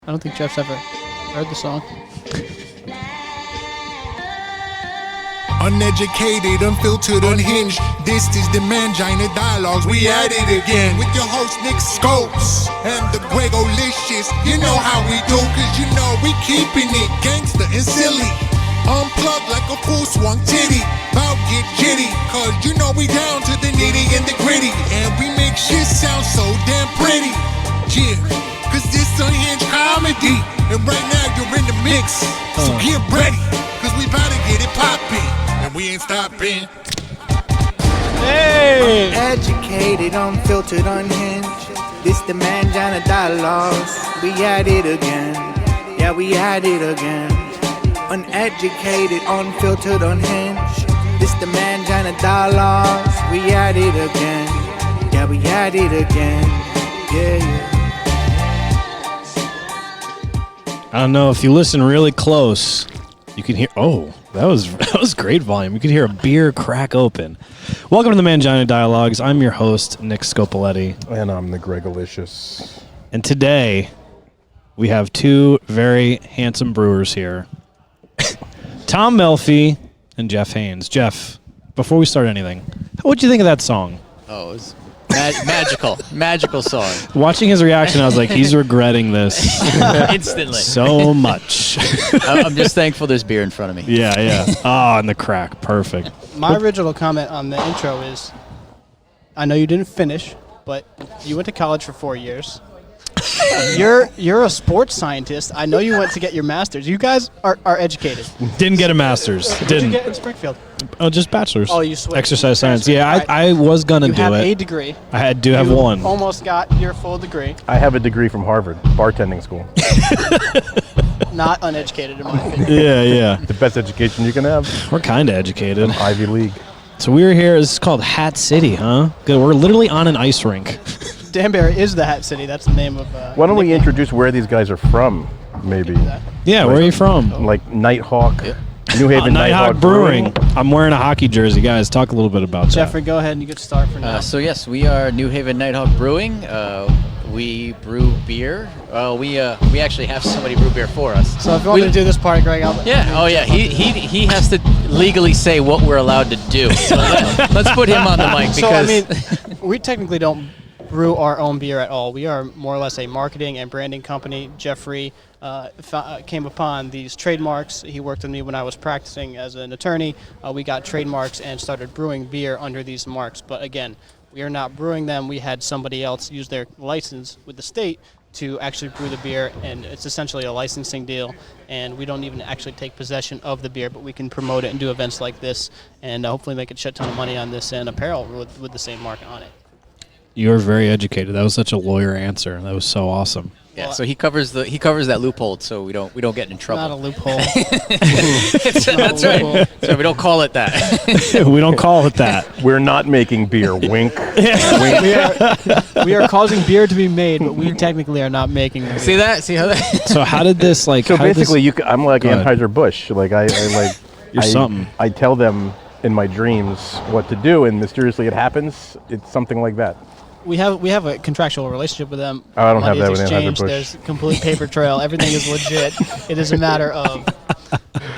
I don't think Jeff's ever heard the song. Uneducated, unfiltered, unhinged. This is the Mangina Dialogues. We at it again with your host Nick Scopes and the Gregolicious. You know how we do, cause you know we keeping it gangster and silly. Unplugged like a full swung titty. Bout get jitty, cause you know we down to the nitty and the gritty. And we make shit sound so damn pretty. Yeah, cause this unhinged comedy. And right now you're in the mix. So get ready, cause we bout to get it poppin'. And we ain't stopping. Hey! Uneducated, unfiltered, unhinged. This the Mangina Dialogues. We at it again. Yeah, we at it again. Uneducated, unfiltered, unhinged. This the Mangina Dialogues. We at it again. Yeah, we at it again. Yeah, yeah. I don't know if you listen really close, you can hear. Oh, that was great volume. You can hear a beer crack open. Welcome to the Mangina Dialogues. I'm your host, Nick Scopoletti, and I'm the Gregolicious. and today we have two very handsome brewers here, Tom Melfi and Jeff Haynes. Jeff, before we start anything, what'd you think of that song? Oh, it was magical song. Watching his reaction, I was like, he's regretting this Instantly. so much. I'm just thankful there's beer in front of me. Yeah. Oh, and the crack. Perfect. My original comment on the intro is, I know you didn't finish, but you went to college for 4 years. You're a sports scientist. I know you went to get your master's. You guys are educated. Didn't get a master's. What did Didn't. you get in Springfield? Oh, just bachelor's. Oh, you switched. Exercise science. Yeah, Right. I was gonna You do have a it. degree. I do have You one. Almost got your full degree. I have a degree from Harvard, bartending school. Not uneducated in my opinion. Yeah. The best education you can have, We're kind of educated. Ivy League. So we're here. This is called Hat City, huh? Good. We're literally on an ice rink. Danbury is the Hat City. That's the name of. Why don't we nickname. introduce where these guys are from, maybe? Yeah, where are you from? Like Nighthawk, New Haven Nighthawk Brewing. I'm wearing a hockey jersey, guys. Talk a little bit about Jeffrey, go ahead and you get to start for now. So yes, we are New Haven Nighthawk Brewing. We brew beer. We actually have somebody brew beer for us. So if you want me to do this part, Greg, I'll Yeah. Oh yeah. He has to legally say what we're allowed to do. So let's put him on the mic because. So I mean, we technically don't brew our own beer at all. We are more or less a marketing and branding company. Jeffrey came upon these trademarks. He worked with me when I was practicing as an attorney. We got trademarks and started brewing beer under these marks. But again, we are not brewing them. We had somebody else use their license with the state to actually brew the beer, and it's essentially a licensing deal, and we don't even actually take possession of the beer, but we can promote it and do events like this, and hopefully make a shit ton of money on this and apparel with the same mark on it. You're very educated. That was such a lawyer answer. That was so awesome. Yeah. So he covers that loophole, so we don't get in trouble. Not a loophole. That's right. So we don't call it that. We don't call it that. We're not making beer. Wink. We are causing beer to be made, but we technically are not making them. See that? See how that? So how did this like? So how did basically, this, I'm like Go ahead. Anheuser-Busch. Like You're something. I tell them in my dreams what to do, and mysteriously it happens. It's something like that. We have a contractual relationship with them. Oh, I don't have Money that is with exchanged. Anheuser-Busch. There's a complete paper trail. Everything is legit. It is a matter of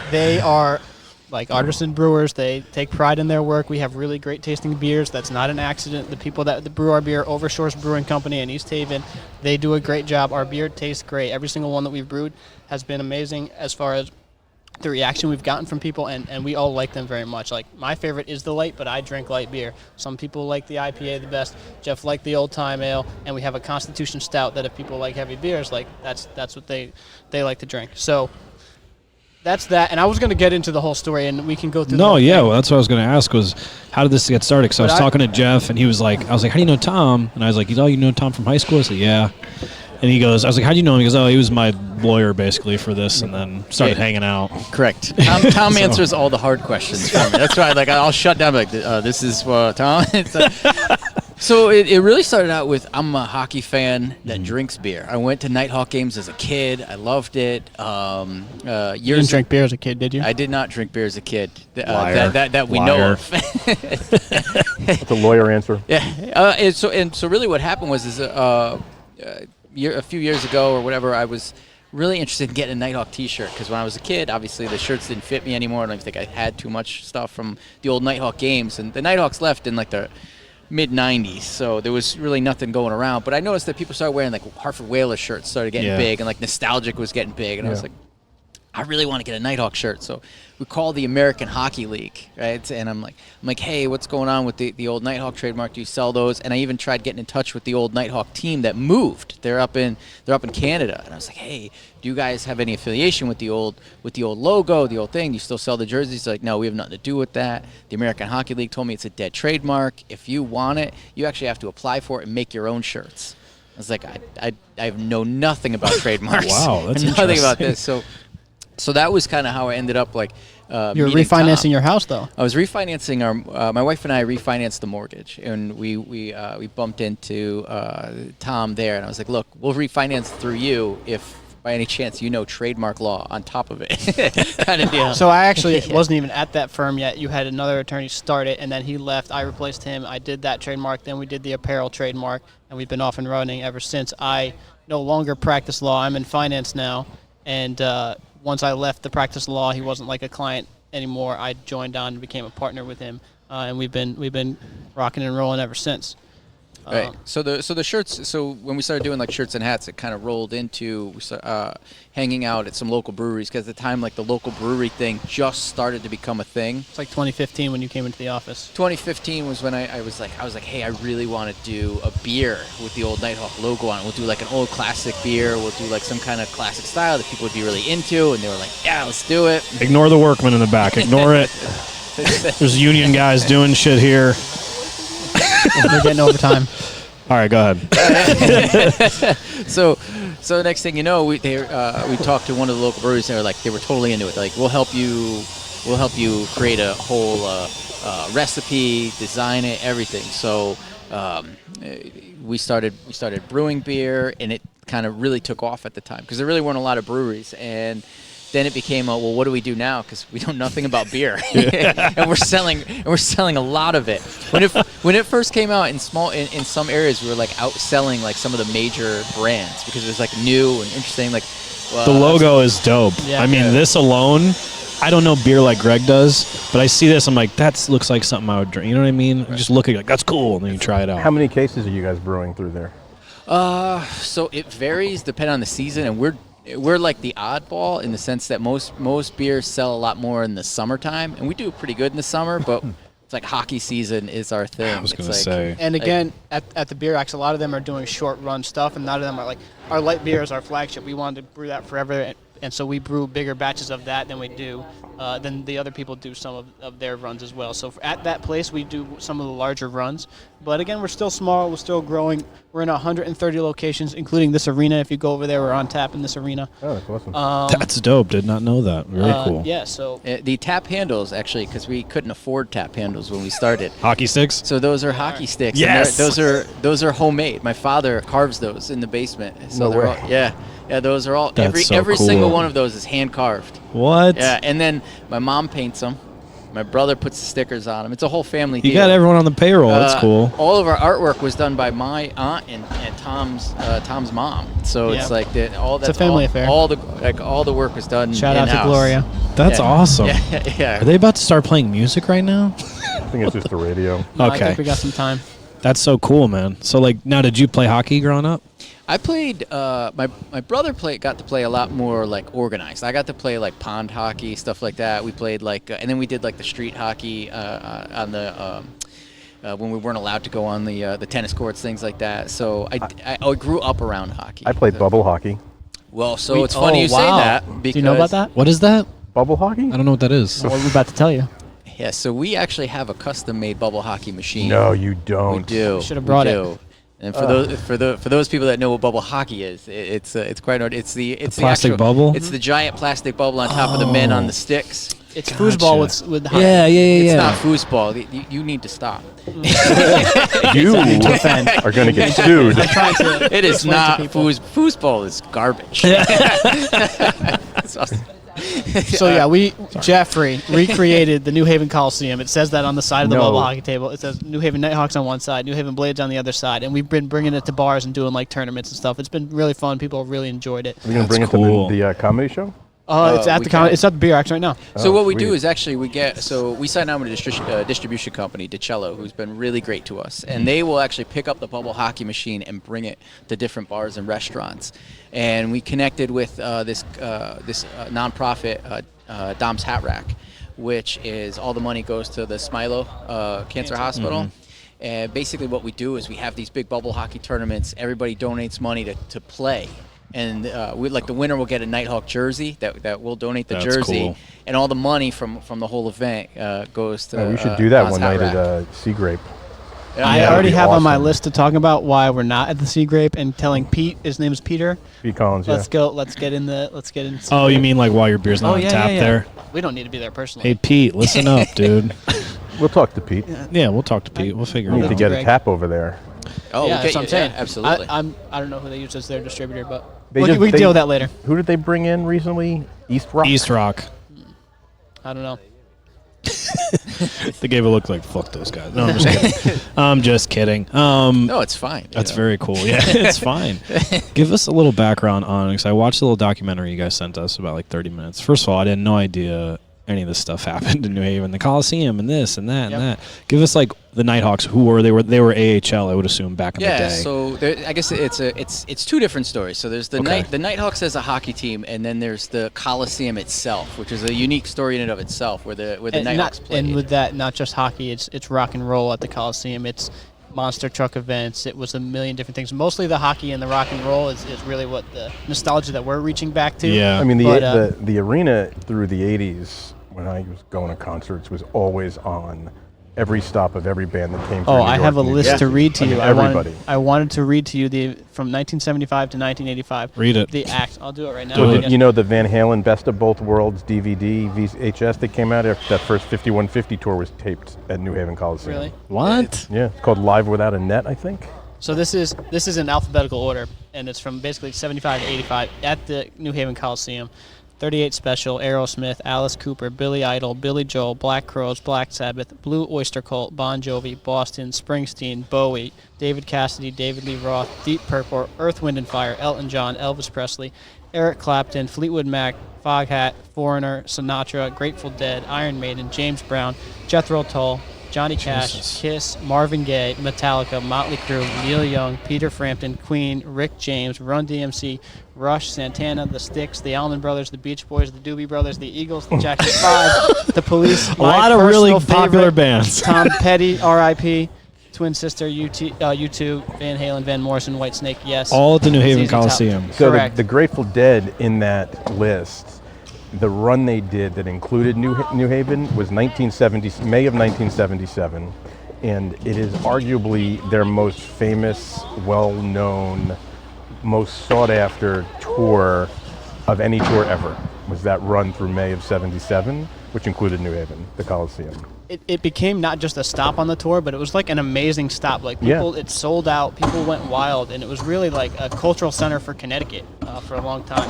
they are like artisan brewers. They take pride in their work. We have really great tasting beers. That's not an accident. The people that brew our beer, Overshores Brewing Company in East Haven, they do a great job. Our beer tastes great. Every single one that we've brewed has been amazing as far as the reaction we've gotten from people, and we all like them very much. Like, my favorite is the light, but I drink light beer. Some people like the IPA the best. Jeff liked the old time ale, and we have a Constitution Stout that if people like heavy beers, like that's what they like to drink. So that's that. And I was going to get into the whole story, and we can go through. No, the yeah. whole Well, that's what I was going to ask was how did this get started? Because I was talking to Jeff, and he was like, I was like, how do you know Tom? And I was like, you know Tom from high school? I said, yeah. And he goes, I was like, how do you know him? He goes, oh, he was my lawyer basically for this, and then started hanging out. Correct. Tom answers all the hard questions for me. That's right. Like I'll shut down. Like this is Tom. So it really started out with I'm a hockey fan that drinks beer. I went to Nighthawk games as a kid. I loved it. You didn't drink beer as a kid, did you? I did not drink beer as a kid. Liar. That we Liar. know of. That's a lawyer answer. Yeah. And so really what happened was a few years ago or whatever, I was really interested in getting a Nighthawk T-shirt because when I was a kid, obviously the shirts didn't fit me anymore, and I think I had too much stuff from the old Nighthawk games. And the Nighthawks left in like the mid-'90s, so there was really nothing going around. But I noticed that people started wearing like Hartford Whalers shirts, started getting big, and like Nostalgic was getting big, and I was like, I really want to get a Nighthawk shirt. So we called the American Hockey League, right? And I'm like, hey, what's going on with the old Nighthawk trademark? Do you sell those? And I even tried getting in touch with the old Nighthawk team that moved. They're up in Canada. And I was like, hey, do you guys have any affiliation with the old logo, the old thing? Do you still sell the jerseys? They're like, no, we have nothing to do with that. The American Hockey League told me it's a dead trademark. If you want it, you actually have to apply for it and make your own shirts. I was like, I know nothing about trademarks. Wow, that's nothing about this. So that was kind of how I ended up like. You're refinancing your house, though. I was refinancing my wife and I refinanced the mortgage, and we bumped into Tom there, and I was like, look, we'll refinance through you if by any chance you know trademark law on top of it, kind of deal. So I actually wasn't even at that firm yet. You had another attorney start it, and then he left. I replaced him. I did that trademark. Then we did the apparel trademark, and we've been off and running ever since. I no longer practice law. I'm in finance now, and once I left the practice law, he wasn't like a client anymore. I joined on and became a partner with him, and we've been rocking and rolling ever since. Right. So the shirts. So when we started doing like shirts and hats, it kind of rolled into hanging out at some local breweries because at the time like the local brewery thing just started to become a thing. It's like 2015 when you came into the office. 2015 was when I was like, hey, I really want to do a beer with the old Nighthawk logo on it. We'll do like an old classic beer. We'll do like some kind of classic style that people would be really into. And they were like, yeah, let's do it. Ignore the workmen in the back. Ignore it. There's union guys doing shit here. They're getting overtime. All right, go ahead. So next thing you know, we talked to one of the local breweries. And they were totally into it. Like, we'll help you create a whole recipe, design it, everything. So we started brewing beer, and it kind of really took off at the time because there really weren't a lot of breweries. And then it became, well, what do we do now? Because we know nothing about beer, and we're selling a lot of it. When it first came out in some areas, we were like outselling like some of the major brands because it was like new and interesting. Like the logo is dope. Yeah. I mean, this alone, I don't know beer like Greg does, but I see this, I'm like, that looks like something I would drink. You know what I mean? Right. Just look at it, like, that's cool, and then you try it out. How many cases are you guys brewing through there? So it varies depending on the season, and we're like the oddball in the sense that most beers sell a lot more in the summertime, and we do pretty good in the summer, but it's like hockey season is our thing. I was going to say. And again, at the beer acts, a lot of them are doing short run stuff, and none of them are like, our light beer is our flagship. We wanted to brew that forever, and so we brew bigger batches of that than we do. Then the other people do some of their runs as well. So at that place, we do some of the larger runs. But again, we're still small. We're still growing. We're in 130 locations, including this arena. If you go over there, we're on tap in this arena. Oh, that's awesome. That's dope. Did not know that. Very cool. Yeah, so. The tap handles, actually, because we couldn't afford tap handles when we started. Hockey sticks? So those are hockey sticks. Yes. Those are homemade. My father carves those in the basement. So No way. Yeah, those are all. That's every so cool. single one of those is hand carved. What? Yeah, and then my mom paints them. My brother puts the stickers on them. It's a whole family deal. You got everyone on the payroll. That's cool. All of our artwork was done by my aunt and Tom's mom. So it's like all that. It's a family affair. All the work was done. Shout out to in-house. Gloria. That's awesome. Yeah. Are they about to start playing music right now? I think it's just the radio. No, I Okay. think we got some time. That's so cool, man. So, like, now, did you play hockey growing up? I played. My brother got to play a lot more like organized. I got to play like pond hockey, stuff like that. We played like, and then we did like the street hockey on the when we weren't allowed to go on the tennis courts, things like that. So I grew up around hockey. I played bubble hockey. Well, so it's funny you say that. Because, do you know about that? What is that? Bubble hockey? I don't know what that is. What we're about to tell you. Yeah, so we actually have a custom-made bubble hockey machine. No, you don't. We do. Should have brought it. And for those people that know what bubble hockey is, it's quite an. It's the plastic actual, bubble? It's the giant plastic bubble on top of the men on the sticks. It's foosball with hockey. Yeah. It's not foosball. You need to stop. You are going to get sued. I'm trying to It is explain to not people. foosball is garbage. So Jeffrey recreated the New Haven Coliseum. It says that on the side of the bubble hockey table. It says New Haven Nighthawks on one side, New Haven Blades on the other side, and we've been bringing it to bars and doing like tournaments and stuff. It's been really fun. People have really enjoyed it. Are you gonna bring it to the comedy show? It's at it's at the Beer Axe right now. So what we do is actually we sign on with a distribution company, DiCello, who's been really great to us, and they will actually pick up the bubble hockey machine and bring it to different bars and restaurants. And we connected with this nonprofit, Dom's Hat Rack, which is all the money goes to the Smilo Cancer Hospital. And basically what we do is we have these big bubble hockey tournaments. Everybody donates money to play. And the winner will get a Nighthawk jersey that we'll donate the jersey, cool. and all the money from the whole event goes to. We should do that one night Rack. at Sea Grape. I already have on my list to talk about why we're not at the Sea Grape and telling Pete. His name is Peter. Pete Collins. Let's go. Let's get in. Oh, you mean like while your beer's not on tap there? We don't need to be there personally. Hey Pete, listen up, dude. We'll talk to Pete. Yeah, we'll talk to Pete. We'll figure We it need out. to get a tap over there. Oh, yeah, okay, that's what I'm saying. Absolutely. I don't know who they use as their distributor, but They we can deal with that later. Who did they bring in recently? East Rock. East Rock. I don't know. They gave a look like fuck those guys. No, I'm just kidding. I'm just kidding. No, it's fine. That's very cool. Yeah, it's fine. Give us a little background on it, because I watched the little documentary you guys sent us about like 30 minutes. First of all, I had no idea any of this stuff happened in New Haven, the Coliseum and this and that and that. Give us like the Nighthawks. Who were they? They were AHL, I would assume, back in the day. Yeah, so I guess it's two different stories. So there's the Nighthawks as a hockey team, and then there's the Coliseum itself, which is a unique story in and of itself, where the Nighthawks played. And with that, not just hockey, it's rock and roll at the Coliseum. It's monster truck events. It was a million different things. Mostly the hockey and the rock and roll is really what the nostalgia that we're reaching back to. Yeah. I mean, the arena through the 80s, when I was going to concerts, was always on every stop of every band that came through. I have a list to read to you. Everybody. I wanted to read to you from 1975 to 1985. Read it. The act. I'll do it right now. So you know the Van Halen Best of Both Worlds DVD, VHS that came out after that first 5150 tour was taped at New Haven Coliseum. Really? What? Yeah, it's called Live Without a Net, I think. So this is in alphabetical order, and it's from basically 75 to 85 at the New Haven Coliseum. 38 Special, Aerosmith, Alice Cooper, Billy Idol, Billy Joel, Black Crowes, Black Sabbath, Blue Oyster Cult, Bon Jovi, Boston, Springsteen, Bowie, David Cassidy, David Lee Roth, Deep Purple, Earth, Wind and Fire, Elton John, Elvis Presley, Eric Clapton, Fleetwood Mac, Foghat, Foreigner, Sinatra, Grateful Dead, Iron Maiden, James Brown, Jethro Tull, Johnny Cash, Kiss, Marvin Gaye, Metallica, Motley Crue, Neil Young, Peter Frampton, Queen, Rick James, Run DMC, Rush, Santana, The Styx, the Allman Brothers, the Beach Boys, the Doobie Brothers, the Eagles, the Jackson 5, the Police. A lot of really popular bands. Tom Petty, R.I.P., Twin Sister, U2, Van Halen, Van Morrison, Whitesnake, yes. All at the New Haven ZZ Top. Coliseum. So Correct. the Grateful Dead in that list, the run they did that included New Haven was May of 1977, and it is arguably their most famous, well-known, most sought-after tour of any tour ever. Was that run through May of '77, which included New Haven, the Coliseum. It became not just a stop on the tour, but it was like an amazing stop. Like people, it sold out. People went wild, and it was really like a cultural center for Connecticut for a long time.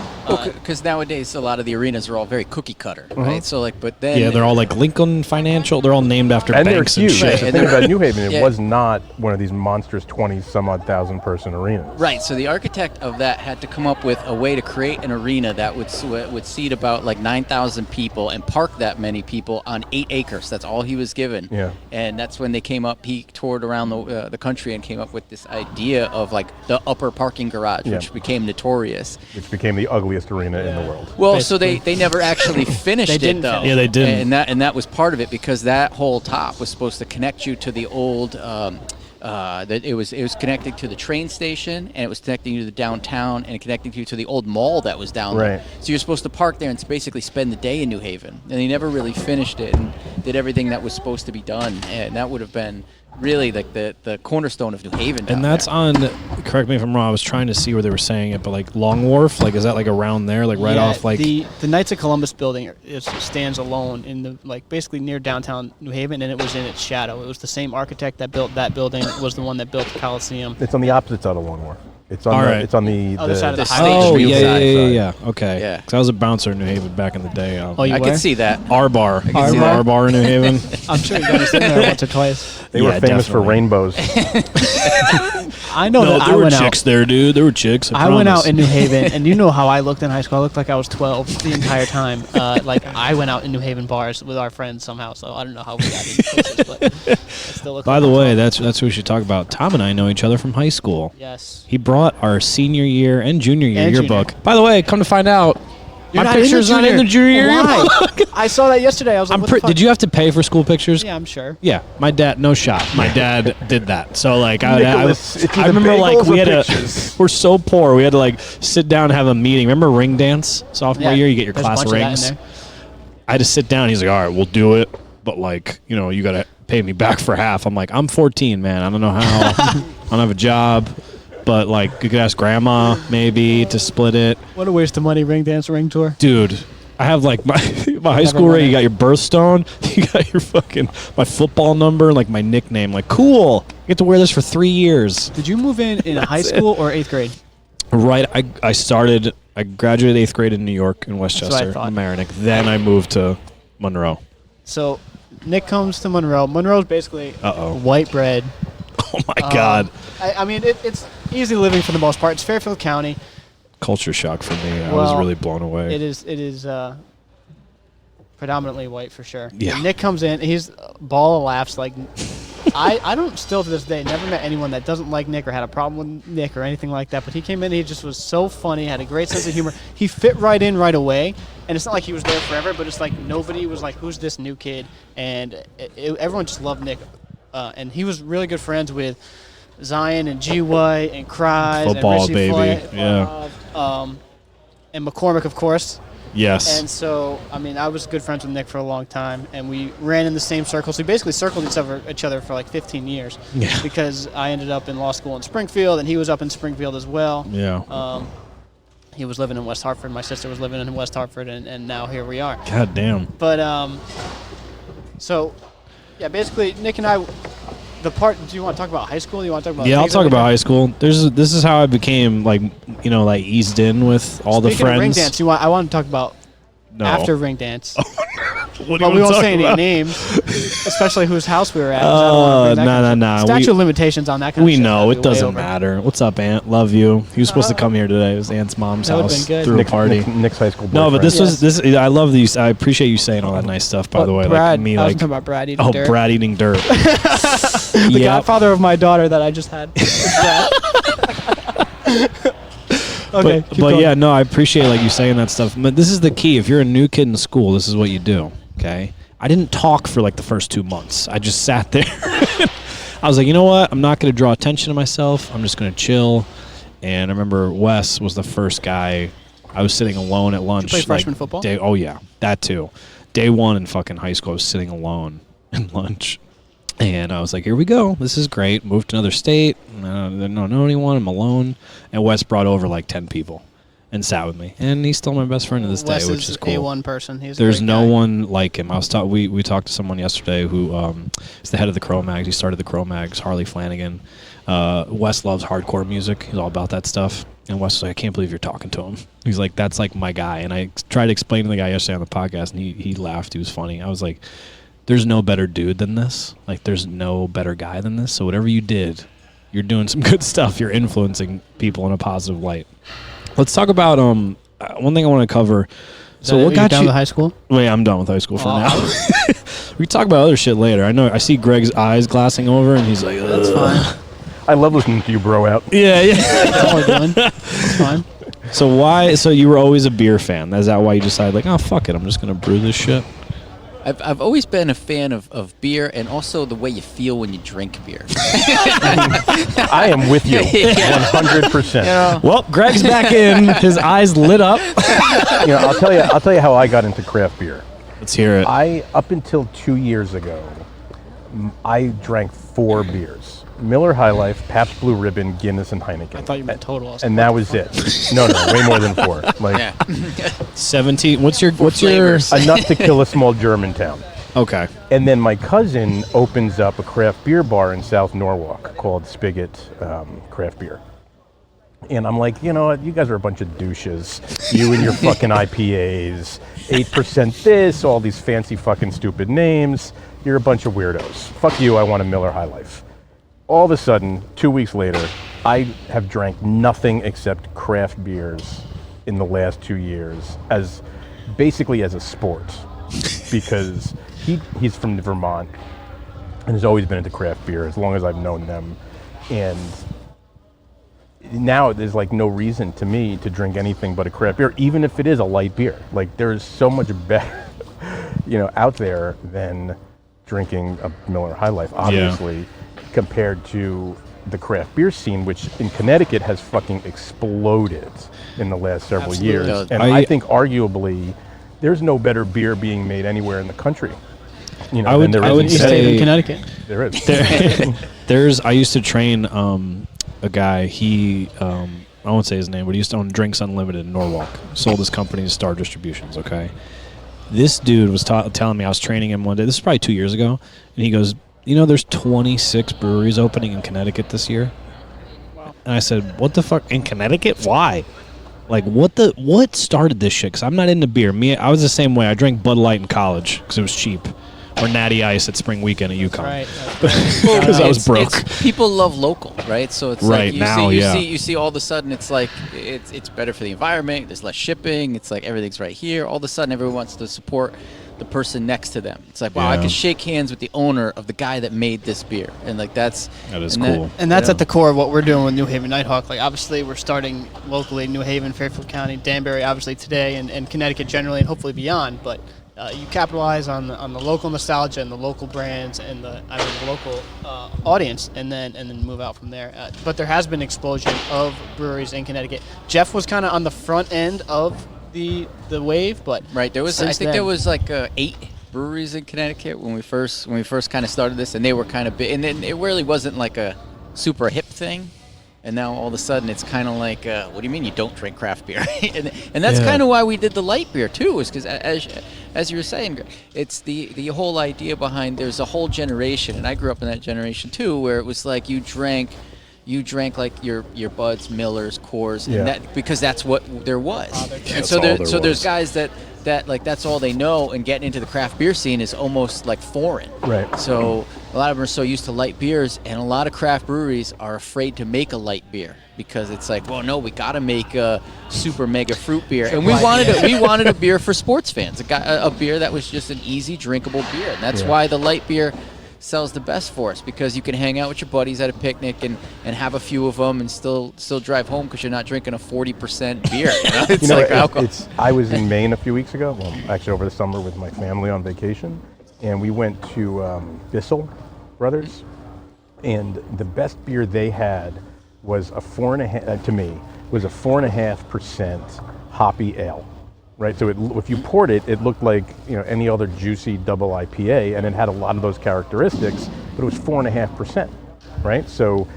Because nowadays a lot of the arenas are all very cookie cutter, right? So but then Yeah, they're all like Lincoln Financial. They're all named after And they're banks and huge. shit. The thing about New Haven, it was not one of these monstrous 20-some-odd thousand person arenas. Right, so the architect of that had to come up with a way to create an arena that would seat about like 9,000 people and park that many people on 8 acres. That's all he was given. Yeah. And that's when they came up. He toured around the country and came up with this idea of like the upper parking garage, which became notorious. Which became the ugliest arena in the world. Well, so they never actually finished didn't it though. finish. Yeah, they didn't. And that was part of it, because that whole top was supposed to connect you to the old. That it was connecting to the train station, and it was connecting you to the downtown, and connecting you to the old mall that was down there. So you're supposed to park there and basically spend the day in New Haven. And they never really finished it and did everything that was supposed to be done. And that would have been really like the cornerstone of New Haven. And that's on, correct me if I'm wrong, I was trying to see where they were saying it, but like Long Wharf, like is that like around there, like right off like... The Knights of Columbus building stands alone in the like basically near downtown New Haven, and it was in its shadow. It was the same architect that built that building was the one that built the Coliseum. It's on the opposite side of Long Wharf. It's on All the, right. it's on the Other side of the highway. Oh, Stage yeah. Okay. Yeah. Because I was a bouncer in New Haven back in the day. Oh, you I were? could see that. R Bar. can see Remember that. R Bar in New Haven? I'm sure you've been there once or twice. They were famous for definitely. rainbows. I know No, that there I were went chicks out. there, dude. There were chicks. I went out in New Haven, and you know how I looked in high school. I looked like I was 12 the entire time. Like I went out in New Haven bars with our friends somehow, so I don't know how we got into places, but I still look By like the I'm way, 12. that's what we should talk about. Tom and I know each other from high school. Yes. He brought our senior year and junior year And yearbook. junior. By the way, come to find out, You're my not in the picture's not in the junior year Why? yearbook. I saw that yesterday. I was like, what the fuck? Did you have to pay for school pictures? Yeah, I'm sure. Yeah, my dad, no shot. My dad did that. So like, Nicholas, it's I either remember like bagels we or had pictures. we're so poor. We had to like sit down and have a meeting. Remember ring dance sophomore Yeah, year? You get your there's a class bunch of that in rings. there. I had to sit down. He's like, all right, we'll do it, but like, you gotta pay me back for half. I'm like, I'm 14, man. I don't know how. I don't have a job, but like, you could ask grandma maybe to split it. What a waste of money, ring dance, ring tour. Dude, I have like my high school won ring. it. You got your birthstone. You got your my football number, like my nickname. Like, cool. You get to wear this for 3 years. Did you move in high school or 8th grade? Right. I graduated 8th grade in New York in what I Westchester, thought. Mamaroneck. Then I moved to Monroe. So Nick comes to Monroe. Monroe's basically Uh-oh. white bread. Oh my God. I mean, it's easy living for the most part. It's Fairfield County. Culture shock for me. I was Well, really blown away. It is predominantly white for sure. Yeah. And Nick comes in. He's a ball of laughs. Like I don't still to this day never met anyone that doesn't like Nick or had a problem with Nick or anything like that. But he came in. He just was so funny. Had a great sense of humor. He fit right in right away. And it's not like he was there forever. But it's like nobody was like, who's this new kid? And everyone just loved Nick. And he was really good friends with Zion and G.Y. and Cries Football, and baby. Richie Yeah. and McCormick, of course. Yes. And so, I mean, I was good friends with Nick for a long time, and we ran in the same circles. We basically circled each other for like 15 years. Yeah. Because I ended up in law school in Springfield, and he was up in Springfield as well. Yeah. He was living in West Hartford. My sister was living in West Hartford, and now here we are. God damn. But, so, yeah, basically, Nick and I, do you want to talk about high school? Do you want to talk about Yeah, I'll things talk that we about did? high school. This is how I became like eased in with all the Speaking of ring friends. dance, I want to talk about No. after ring dance. What do But you we wanna won't talk say any about? names, especially whose house we were at. 'cause I don't wanna bring that kind of nah. shit. Statute of limitations on that kind of We shit. know that'd it be way doesn't over. matter. What's up, Aunt? Love you. He was supposed to come here today. It was Aunt's mom's That would've house. been good. Threw a party. Nick's high school No, boyfriend. but this was Yes. this. I love these. I appreciate you saying all that nice stuff. By But the way, Brad, like me, I was like talking about Brad eating dirt. Brad eating dirt. The Yep. godfather of my daughter that I just had. Okay, But keep going. yeah, no, I appreciate like you saying that stuff. But this is the key. If you're a new kid in school, this is what you do. Okay. I didn't talk for like the first 2 months. I just sat there. I was like, you know what? I'm not going to draw attention to myself. I'm just going to chill. And I remember Wes was the first guy. I was sitting alone at lunch. play like, freshman football? Oh yeah, that too. Day one in fucking high school, I was sitting alone at lunch. And I was like, here we go. This is great. Moved to another state. I don't know anyone. I'm alone. And Wes brought over like 10 people and sat with me. And he's still my best friend to this Wes day, which is cool. A1 person. He's a There's great no guy. one like him. I was we talked to someone yesterday who is the head of the Crow Mags. He started the Crow Mags, Harley Flanagan. Wes loves hardcore music. He's all about that stuff. And Wes was like, I can't believe you're talking to him. He's like, that's like my guy. And I tried to explain to the guy yesterday on the podcast, and he laughed. He was funny. I was like, there's no better dude than this. Like, there's no better guy than this. So whatever you did, you're doing some good stuff. You're influencing people in a positive light. Let's talk about one thing I want to cover. So what got down you? to high school? Wait, I'm done with high school for Oh. now. We can talk about other shit later. I know. I see Greg's eyes glassing over, and he's like, That's "Ugh." fine. I love listening to you bro out. Yeah. That's all we're doing. It's fine. So why? So you were always a beer fan. Is that why you decided, like, oh fuck it, I'm just gonna brew this shit? I've always been a fan of beer and also the way you feel when you drink beer. I am with you, 100%. Well, Greg's back in. His eyes lit up. I'll tell you how I got into craft beer. Let's hear it. Up until 2 years ago, I drank 4 beers: Miller High Life, Pabst Blue Ribbon, Guinness, and Heineken. I thought you meant total. I was And like, that was it. No, way more than 4. Like Yeah. 17. What's your flavors. enough to kill a small German town. Okay. And then my cousin opens up a craft beer bar in South Norwalk called Spigot Craft Beer. And I'm like, you know what? You guys are a bunch of douches. You and your fucking IPAs. 8% this, all these fancy fucking stupid names. You're a bunch of weirdos. Fuck you, I want a Miller High Life. All of a sudden, 2 weeks later, I have drank nothing except craft beers in the last 2 years, basically as a sport. Because he's from Vermont and has always been into craft beer as long as I've known them. And now there's like no reason to me to drink anything but a craft beer, even if it is a light beer. Like there's so much better, out there than drinking a Miller High Life, obviously, compared to the craft beer scene, which in Connecticut has fucking exploded in the last several years. And I think arguably there's no better beer being made anywhere in the country. I would say in Connecticut. There is. I used to train a guy. He I won't say his name, but he used to own Drinks Unlimited in Norwalk. Sold his company to Star Distributions. Okay, this dude was telling me, I was training him one day. This is probably 2 years ago, and he goes, there's 26 breweries opening in Connecticut this year. Wow. And I said, what the fuck in Connecticut? Why? Like what started this shit? Because I'm not into beer. I was the same way. I drank Bud Light in college because it was cheap. Or Natty Ice at Spring Weekend at UConn. Right. Because I was broke. People love local, right? So it's right like now, you see all of a sudden it's like it's better for the environment. There's less shipping. It's like everything's right here. All of a sudden everyone wants to support the person next to them. It's like, wow, I can shake hands with the owner of the guy that made this beer, and like that is cool. And that's at the core of what we're doing with New Haven Nighthawk. Like obviously we're starting locally, New Haven, Fairfield County, Danbury, obviously today, and Connecticut generally, and hopefully beyond. But you capitalize on the local nostalgia and the local brands and the local audience, and then move out from there. But there has been an explosion of breweries in Connecticut. Jeff was kind of on the front end of the wave, but right, there was there was like 8 breweries in Connecticut when we first kind of started this, and they were kind of big, and then it really wasn't like a super hip thing. And now all of a sudden it's kind of like, what do you mean you don't drink craft beer? and that's kind of why we did the light beer too, is because as you were saying, it's the whole idea behind, there's a whole generation, and I grew up in that generation too, where it was like you drank like your Buds, Millers, Coors, and that because that's what there was. And so there's guys that like that's all they know, and getting into the craft beer scene is almost like foreign. Right. So a lot of them are so used to light beers, and a lot of craft breweries are afraid to make a light beer because it's like, well, no, we got to make a super mega fruit beer, and we wanted a beer for sports fans, a beer that was just an easy drinkable beer, and that's why the light beer sells the best for us, because you can hang out with your buddies at a picnic and have a few of them and still drive home because you're not drinking a 40% beer. It's like alcohol. I was in Maine a few weeks ago, well, actually over the summer with my family on vacation, and we went to Bissell Brothers, and the best beer they had was a 4.5% hoppy ale. Right, so if you poured it, it looked like any other juicy double IPA, and it had a lot of those characteristics, but it was 4.5%. Right, so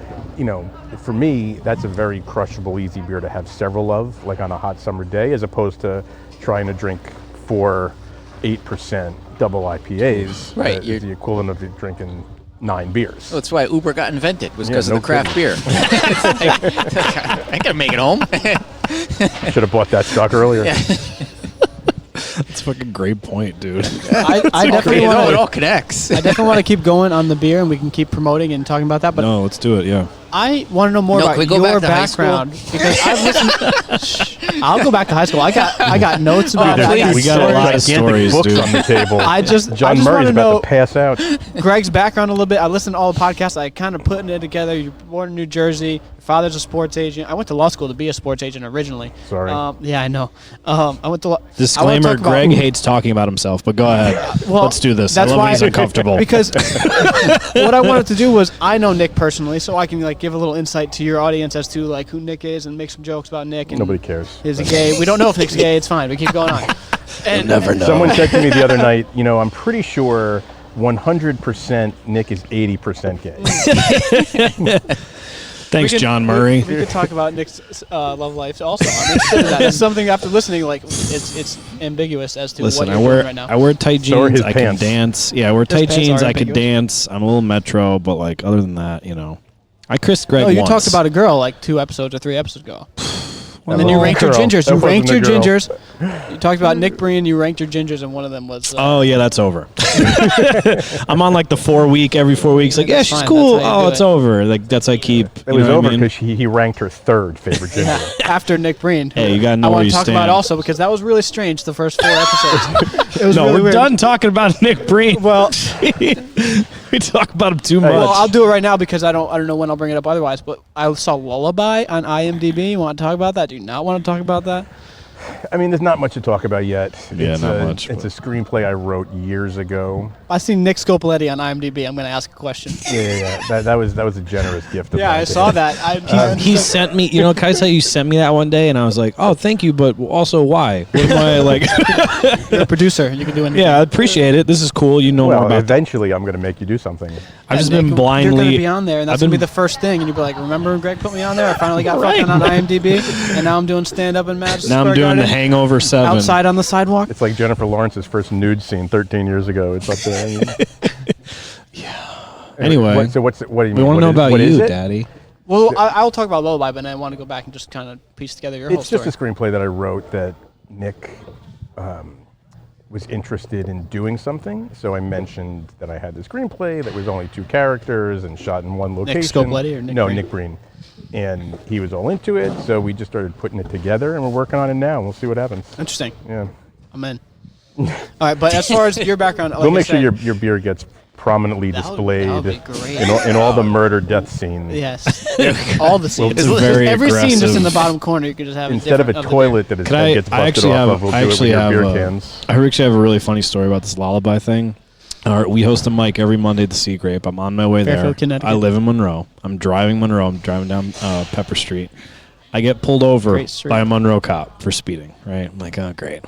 for me, that's a very crushable, easy beer to have several of, like on a hot summer day, as opposed to trying to drink 8% double IPAs. Right, is the equivalent of drinking 9 beers. Well, that's why Uber got invented, was because of the craft beer. I ain't gonna make it home. Should have bought that stock earlier. Yeah. That's a fucking great point, dude. I definitely want it all connects. I definitely want to keep going on the beer, and we can keep promoting and talking about that. But no, let's do it. Yeah. I want to know more about your background, because I've listened. I'll go back to high school. I got notes about it. We got a lot of stories, books dude. on the table. John Murray's about to pass out. Greg's background a little bit. I listened to all the podcasts. I kind of putting it together. You're born in New Jersey. Your father's a sports agent. I went to law school to be a sports agent originally. Sorry. Yeah, I know. I went to disclaimer: Greg hates talking about himself, but go ahead. Well, let's do this. That's I love why when he's uncomfortable. Because what I wanted to do was, I know Nick personally, so I can give a little insight to your audience as to who Nick is and make some jokes about Nick. And nobody cares. Is he gay? We don't know if Nick's gay. It's fine. We keep going on. And never know. Someone said to me the other night, I'm pretty sure 100% Nick is 80% gay. Thanks, John Murray. We could talk about Nick's love life also. I'm interested in that. It's something after listening, it's ambiguous as to what you're doing right now. I wear tight jeans. I can pants. dance. Yeah, I wear tight jeans. I can dance. I'm a little metro, but other than that, I kissed Greg No, you once. talked about a girl like 2 episodes or 3 episodes ago. And then That you wasn't ranked a your girl. gingers. That You ranked your wasn't a girl. gingers. You talked about Nick Breen. You ranked your gingers, and one of them was. Oh yeah, that's over. I'm on like the 4 week, every 4 weeks. Like, yeah, That's she's fine. cool. That's how you Oh, do it's it. over. Like that's I keep. It was over because he ranked her 3rd favorite ginger. After Nick Breen. Hey, you gotta know I where want you to talk stand. about also because that was really strange. The first 4 episodes. It was No, really we're weird. done talking about Nick Breen. Well, We talk about him too much. well, I'll do it right now because I don't know when I'll bring it up otherwise. But I saw Lullaby on IMDb. You want to talk about that? Do you not want to talk about that? I mean, there's not much to talk about yet. Yeah, it's not a, much, It's but- a screenplay I wrote years ago. I see Nick Scopoletti on IMDb. I'm going to ask a question. Yeah. That was a generous gift. Of Yeah, mine I to saw him. that. He sent me, you know, can I tell you sent me that one day, and I was like, oh, thank you, but also why? What am I like? You're a producer. You can do anything. Yeah, I appreciate it. This is cool. You know more Well, about. eventually, I'm going to make you do something. I've just Nick, been You're blindly. going to be on there, and that's I've going to been- be the first thing. And you'll be like, remember when Greg put me on there? I finally got Right. fucking on IMDb, and now I'm doing stand-up in Madison Now I'm Square doing Garden, the Hangover 7. outside on the sidewalk. It's like Jennifer Lawrence's first nude scene 13 years ago. It's up there. I mean, Anyway, what do you we mean? want to know about what is you, it? Daddy. Well, I'll talk about Lullaby, but then I want to go back and just kind of piece together your whole It's story. just a screenplay that I wrote that Nick was interested in doing something. So I mentioned that I had the screenplay that was only 2 characters and shot in one location. Scopoletti or Nick No, Breen? Nick Breen. And he was all into it, so we just started putting it together, and we're working on it now. We'll see what happens. Interesting. Yeah. I'm in. All right, but as far as your background, like We'll I make sure said- your beer gets prominently That would- displayed that would be great. in all the murder death scenes. Yes. All the scenes. It's very Every scene just in the aggressive. bottom corner, you could just have Instead of a different toilet that, is, Can that I? gets I busted actually off have. of, we'll I do it with actually your have. beer A, cans. I actually have a really funny story about this Lullaby thing. We host a mic every Monday at the Sea Grape. I'm on my way there. Fairfield, Connecticut. I live in Monroe. I'm driving Monroe. I'm driving down Pepper Street. I get pulled over Great street. by a Monroe cop for speeding. Right? I'm like, oh, great.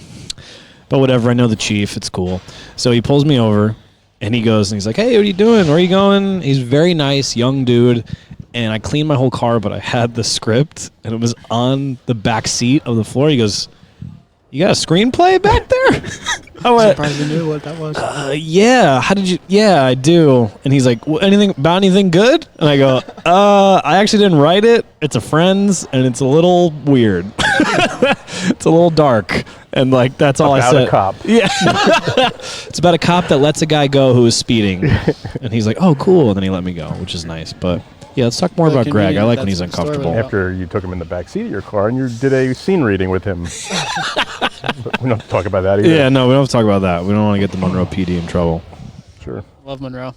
But whatever. I know the chief. It's cool. So he pulls me over, and he goes, and he's like, hey, what are you doing? Where are you going? He's very nice, young dude. And I cleaned my whole car, but I had the script, and it was on the back seat of the floor. He goes, you got a screenplay back there? I went, Surprised you knew what that was. yeah. How did you? Yeah, I do. And he's like, anything about anything good? And I go, I actually didn't write it. It's a friend's, and it's a little weird. It's a little dark, and like that's all I About said. a cop. Yeah, it's about a cop that lets a guy go who is speeding, and he's like, oh, cool, and then he let me go, which is which is nice. But yeah, let's talk more Really about Greg. I convenient. like when That's he's the story uncomfortable. with- After you took him in the back seat of your car and you did a scene reading with him. But we don't have to talk about that either. Yeah, no, we don't have to talk about that. We don't want to get the Monroe PD in trouble. Sure. Love Monroe.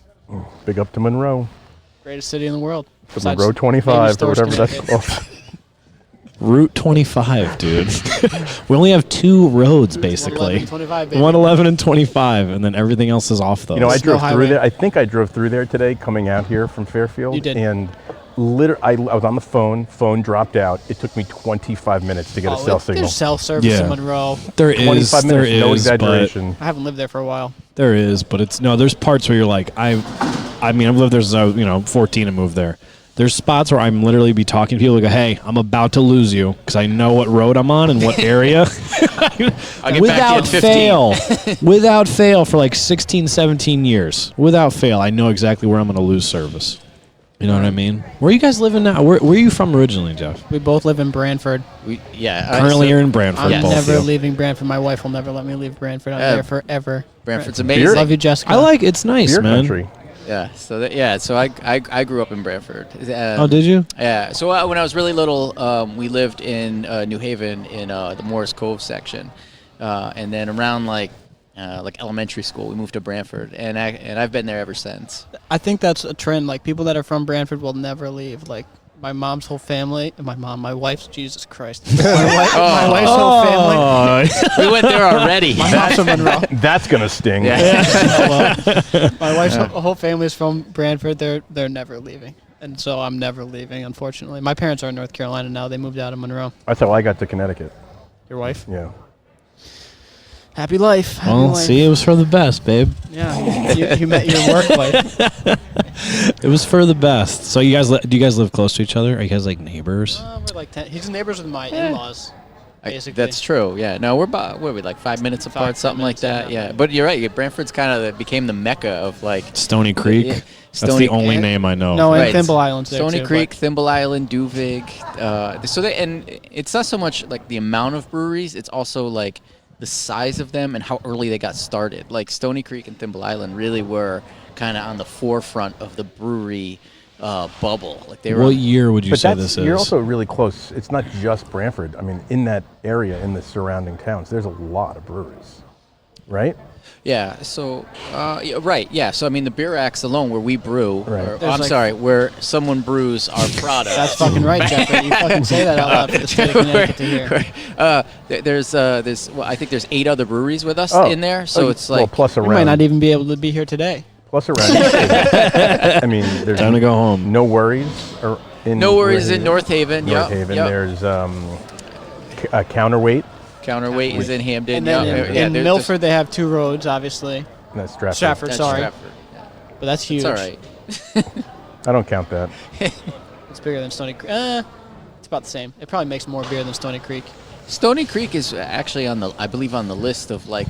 Big up to Monroe. Greatest city in the world. To Besides Monroe 25 or Stores, whatever that's Connecticut. called. Route 25, dude. We only have 2 roads, basically. 111, 25, baby. 111 and 25, and then everything else is off those. You know, I Snow drove highway. through there. I think I drove through there today coming out here from Fairfield. You did. And I was on the phone dropped out. It took me 25 minutes to get a cell signal. There's cell service Yeah. in Monroe. there is, 25 there minutes, no is, exaggeration. I haven't lived there for a while. but there is, but it's no. There's parts where you're like, I mean, I've lived there since I was, 14 and moved there. There's spots where I'm literally be talking to people like, hey, I'm about to lose you because I know what road I'm on and what area. I'll get back to you Without in 15. fail, without fail for like 16, 17 years. Without fail, I know exactly where I'm going to lose service. You know what I mean? Where are you guys living now? Where are you from originally, Jeff? We both live in Brantford. Currently, you're in Brantford. I'm Yes. both never of you. leaving Brantford. My wife will never let me leave Brantford. I'm Yeah. there forever. Brantford's Beer- amazing. Love you, Jessica. I like it's nice, Beer man. country. Yeah. So I grew up in Brantford. Oh, did you? Yeah. So when I was really little, we lived in New Haven in the Morris Cove section, and then around like elementary school, we moved to Brantford, and I've been there ever since. I think that's a trend. Like people that are from Brantford will never leave. Like my mom's whole family, my wife's, Jesus Christ, my wife's whole family. Oh, We went there already. My mom's from Monroe. That's going to sting. Yeah. My wife's whole family is from Brantford. They're never leaving, and so I'm never leaving. Unfortunately, my parents are in North Carolina now. They moved out of Monroe. That's how I got to Connecticut. Your wife? Yeah. Happy life. Happy well, life. see, it was for the best, babe. Yeah, you met your work wife. It was for the best. So you guys, do you guys live close to each other? Are you guys like neighbors? We're like 10. He's neighbors with my in-laws. Basically. That's true. Yeah. No, we're about what are we like 5 minutes apart, 5 something like minutes, that. yeah. Yeah. But you're right. Brantford's kind of became the mecca of like Stony Creek. That's the only name I know. No, and Right. Thimble Island's there Stony too, Creek, but- Thimble Island, Duvig. And it's not so much like the amount of breweries; it's also like the size of them and how early they got started. Like Stony Creek and Thimble Island really were kind of on the forefront of the brewery bubble. Like they were. What year would you But say this is? you're also really close. It's not just Brantford. I mean, in that area, in the surrounding towns, there's a lot of breweries, right? Yeah. So, right. Yeah. So I mean, the Beer Axe alone, where we brew, Right. or, There's I'm like- sorry, where someone brews our product. That's fucking right, Jeff. You fucking say that out loud for the state of Connecticut to hear. There's well, I think there's 8 other breweries with us Oh. in there. So it's like well, plus You around. might not even be able to be here today. Plus around. I mean, there's Time to go home. no worries. No Worries in North Haven. North Yep, Haven. yep. There's Counterweight. Counterweight is in Hamden. And then yeah, in there's Milford, they have 2 roads, obviously. That's Stratford. Stratford, That's sorry. Stratford. Yeah. But that's huge. It's all right. I don't count that. It's bigger than Stony Creek. It's about the same. It probably makes more beer than Stony Creek. Stony Creek is actually I believe on the list of like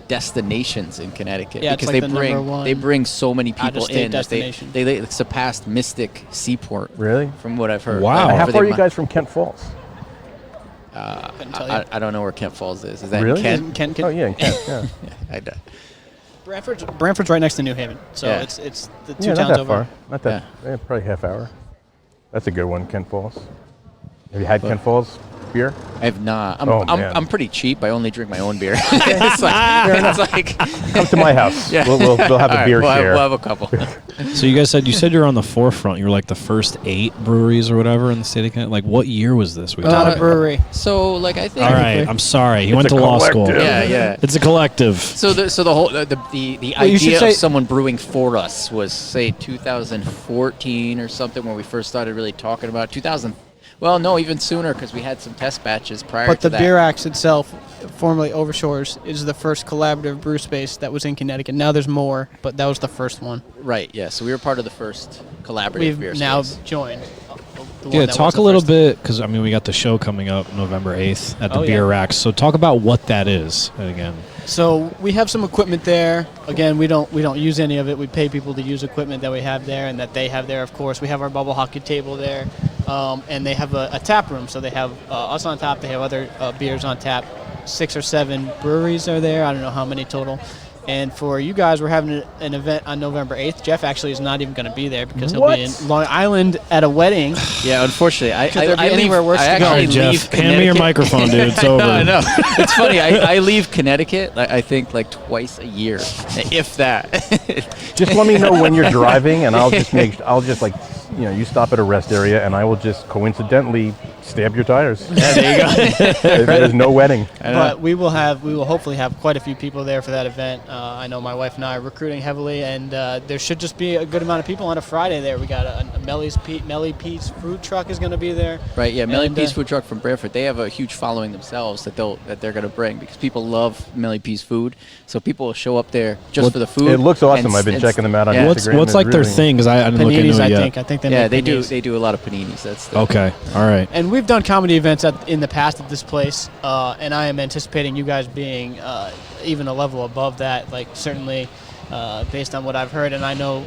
destinations in Connecticut Yeah, it's because like they the bring number one they bring so many people out-of-state in that destination. they surpassed Mystic Seaport. Really? From what I've heard. Wow. How Whatever far are they you guys from Kent Falls? Couldn't tell you. I don't know where Kent Falls is. Is that Really? in Kent? Oh yeah, in Kent. Yeah. I don't- Brantford's right next to New Haven, so Yeah. it's the 2 Yeah, not towns that over. far. Not that. Yeah, probably half hour. That's a good one, Kent Falls. Have you had Kent Falls beer? I have not. Oh, man. I'm pretty cheap. I only drink my own beer. it's like Come to my house. Yeah. We'll have All a right, beer we'll share. We'll have a couple. So you said you're on the forefront. You were like the first 8 breweries or whatever in the state of Connecticut. Like what year was this? We Not talking a about? brewery. So like I think. All right, I'm sorry. He went a to law school. collective. Yeah. It's a collective. So the whole the Well, you should idea say- of someone brewing for us was say 2014 or something when we first started really talking about 2000. Well, no, even sooner because we had some test batches prior But to the that. Beer Axe itself, formerly Overshores, is the first collaborative brew space that was in Connecticut. Now there's more, but that was the first one. Right. Yeah. So we were part of the first collaborative beer We've now space. joined. the one Yeah, that talk was a the little first. bit because I mean we got the show coming up November 8th at the Oh, Beer yeah. Racks. So talk about what that is again. So we have some equipment there. Again, we don't use any of it. We pay people to use equipment that we have there and that they have there. Of course, we have our bubble hockey table there, and they have a tap room. So they have us on tap. They have other beers on tap. 6 or 7 breweries are there. I don't know how many total. And for you guys, we're having an event on November 8th. Jeff actually is not even going to be there because he'll be in Long Island at a wedding. Yeah, unfortunately, I there be leave. anywhere worse I to go? actually Jeff, leave hand me your Connecticut. microphone, dude. It's over. I know. It's funny. I leave Connecticut. I think like twice a year, if that. Just let me know when you're driving, and I'll just like, you stop at a rest area, and I will just coincidentally stab your tires. Yeah, there you go. There's no wedding. But we will hopefully have quite a few people there for that event. I know my wife and I are recruiting heavily, and there should just be a good amount of people on a Friday there. We got a Melly Pete's food truck is going to be there. Right, yeah, Melly And, Pete's food truck from Brantford. They have a huge following themselves that they're going to bring because people love Melly Pete's food. So people will show up there just for the food. It looks awesome. and- I've been and- checking them out on yeah. Instagram. What's like their thing? Because I didn't look into Paninis, it I yet. think. I think they Yeah, make they paninis. do a lot of paninis. That's the, Okay, all right. And we've done comedy events in the past at this place, and I am anticipating you guys being even a level above that. Like certainly, based on what I've heard, and I know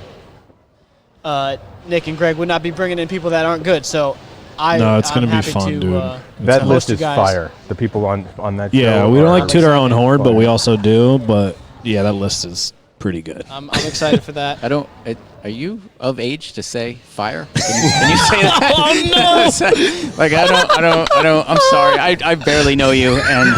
Nick and Greg would not be bringing in people that aren't good. So No, it's I'm gonna be happy fun, to, dude. That to list host you is guys. fire. The people on that show. Yeah, we don't like toot our own horn, but fire. we also do. But yeah, that list is pretty good. I'm excited for that. I don't. Are you of age to say fire? Can you say that? Oh no! Like I don't. I'm sorry. I barely know you, and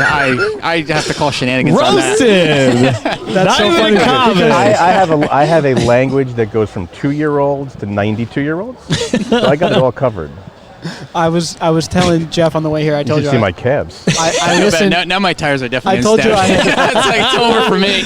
I have to call shenanigans on that. Roasted. That's so funny. I have a language that goes from 2-year-olds to 92-year-olds. So I got it all covered. I was telling Jeff on the way here. I You told should you. see my calves. I listened. Now my tires are definitely. I told you I it's over for me.